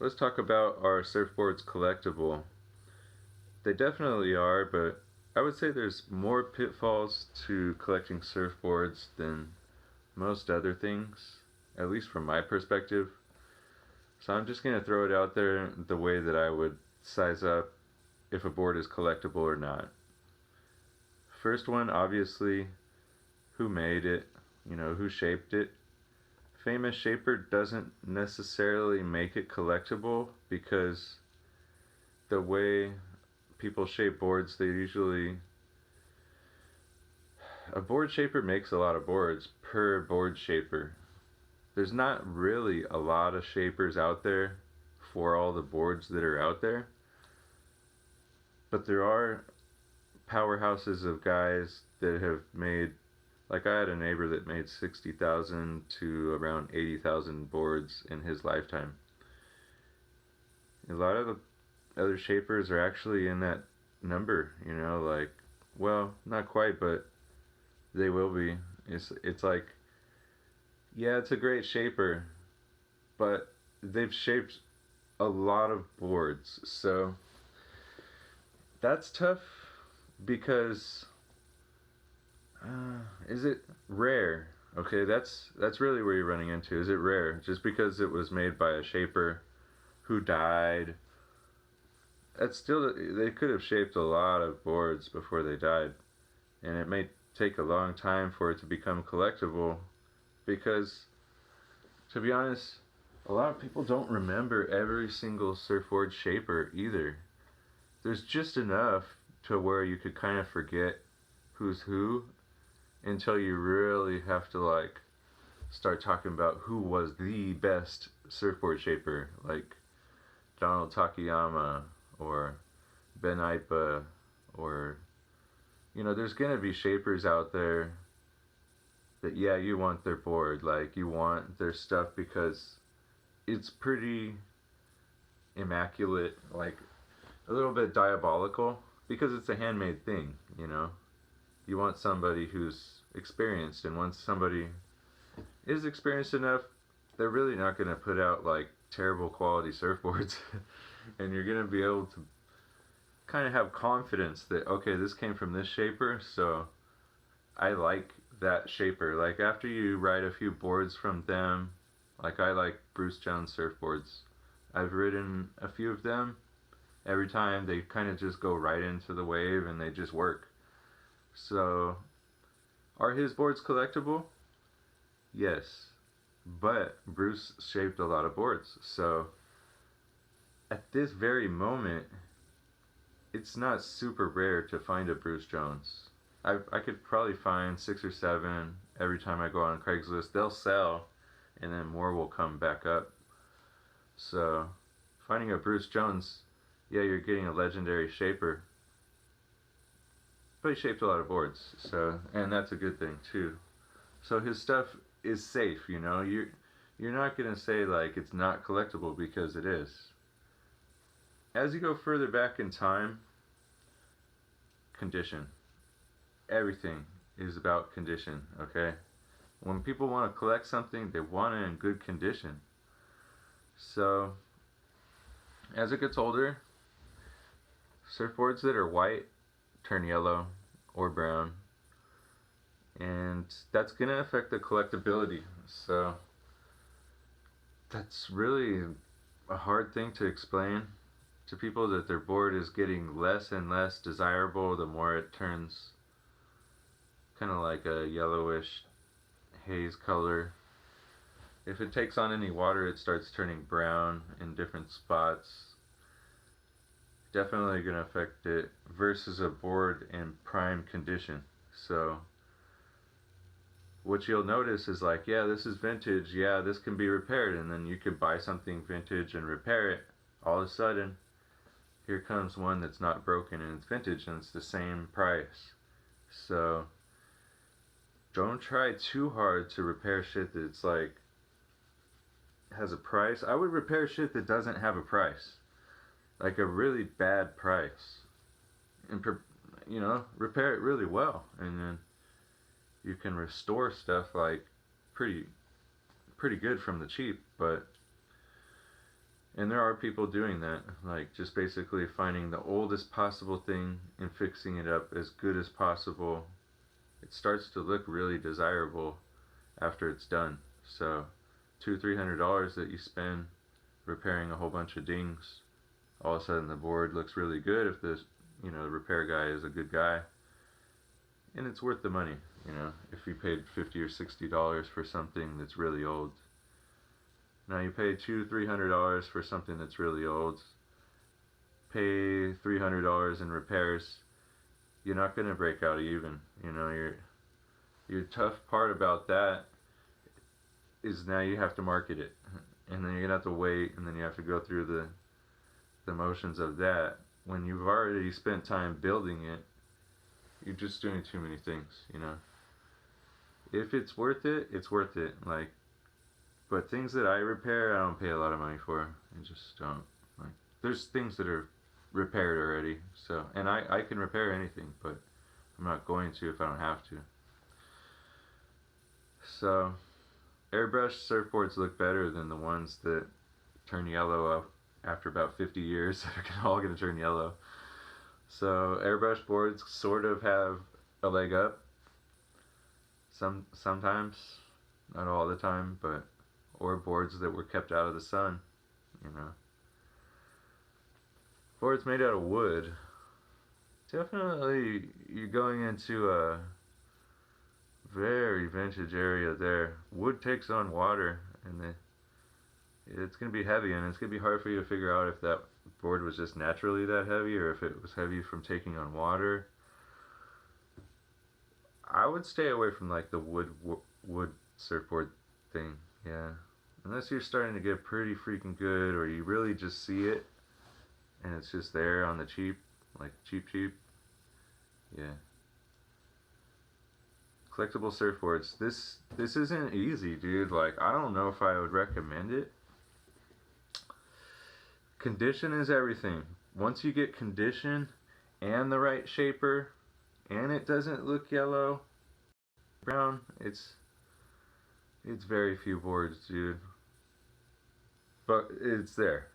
Let's talk about our surfboards collectible. They definitely are, but I would say there's more pitfalls to collecting surfboards than most other things, at least from my perspective. So I'm just going to throw it out there the way that I would size up if a board is collectible or not. First one, obviously, who made it, who shaped it. Famous shaper doesn't necessarily make it collectible because the way people shape boards, they usually. A board shaper makes a lot of boards per board shaper. There's not really a lot of shapers out there for all the boards that are out there, but there are powerhouses of guys that have made. Like I had a neighbor that made 60,000 to around 80,000 boards in his lifetime. A lot of the other shapers are actually in that number, like, well, not quite, but they will be. It's like, yeah, it's a great shaper, but they've shaped a lot of boards. So that's tough because is it rare? Okay, that's really where you're running into. Is it rare? Just because it was made by a shaper who died, that's still they could have shaped a lot of boards before they died, and it may take a long time for it to become collectible because, to be honest, a lot of people don't remember every single surfboard shaper either. There's just enough to where you could kind of forget who's who until you really have to like start talking about who was the best surfboard shaper, like Donald Takayama or Ben Ipa, or there's gonna be shapers out there that, yeah, you want their board, like you want their stuff because it's pretty immaculate, like a little bit diabolical because it's a handmade thing. You want somebody who's experienced, and once somebody is experienced enough, they're really not going to put out like terrible quality surfboards. And you're going to be able to kind of have confidence that, okay, this came from this shaper, so I like that shaper. Like after you ride a few boards from them, like I like Bruce Jones surfboards. I've ridden a few of them. Every time they kind of just go right into the wave and they just work. So, are his boards collectible? Yes. But Bruce shaped a lot of boards. So, at this very moment, it's not super rare to find a Bruce Jones. I could probably find 6 or 7 every time I go on Craigslist. They'll sell, and then more will come back up. So, finding a Bruce Jones, yeah, you're getting a legendary shaper, but he shaped a lot of boards. So, and that's a good thing too. So his stuff is safe. You're not gonna say like it's not collectible because it is. As you go further back in time, condition. Everything is about condition. Okay. When people want to collect something, they want it in good condition. So as it gets older, surfboards that are white turn yellow or brown, and that's going to affect the collectability. So that's really a hard thing to explain to people, that their board is getting less and less desirable the more it turns kind of like a yellowish haze color. If it takes on any water, it starts turning brown in different spots. Definitely going to affect it versus a board in prime condition. So what you'll notice is like, yeah, this is vintage, yeah, this can be repaired, and then you could buy something vintage and repair it. All of a sudden, here comes one that's not broken and it's vintage and it's the same price. So don't try too hard to repair shit that's like has a price. I would repair shit that doesn't have a price, like a really bad price, and repair it really well, and then you can restore stuff like pretty good from the cheap. But And there are people doing that, like just basically finding the oldest possible thing and fixing it up as good as possible. It starts to look really desirable after it's done. So, $200-300 that you spend repairing a whole bunch of dings, all of a sudden the board looks really good if the repair guy is a good guy, and it's worth the money. If you paid $50 or $60 for something that's really old. Now you pay $200-300 for something that's really old. Pay $300 in repairs. You're not gonna break out even. Your tough part about that is now you have to market it, and then you're gonna have to wait, and then you have to go through the motions of that. When you've already spent time building it, you're just doing too many things. If it's worth it, it's worth it. But things that I repair, I don't pay a lot of money for. I just don't. Like, there's things that are repaired already, and I can repair anything, but I'm not going to if I don't have to. So, airbrushed surfboards look better than the ones that turn yellow up after about 50 years. They're all going to turn yellow. So, airbrush boards sort of have a leg up. Sometimes, not all the time, or boards that were kept out of the sun. Boards made out of wood. Definitely, you're going into a very vintage area there. Wood takes on water, and it's going to be heavy, and it's going to be hard for you to figure out if that board was just naturally that heavy or if it was heavy from taking on water. I would stay away from like the wood surfboard thing, yeah. Unless you're starting to get pretty freaking good, or you really just see it and it's just there on the cheap, like cheap, yeah. Collectible surfboards. This isn't easy, dude. Like, I don't know if I would recommend it. Condition is everything. Once you get condition and the right shaper, and it doesn't look yellow, brown, it's very few boards, dude. But it's there.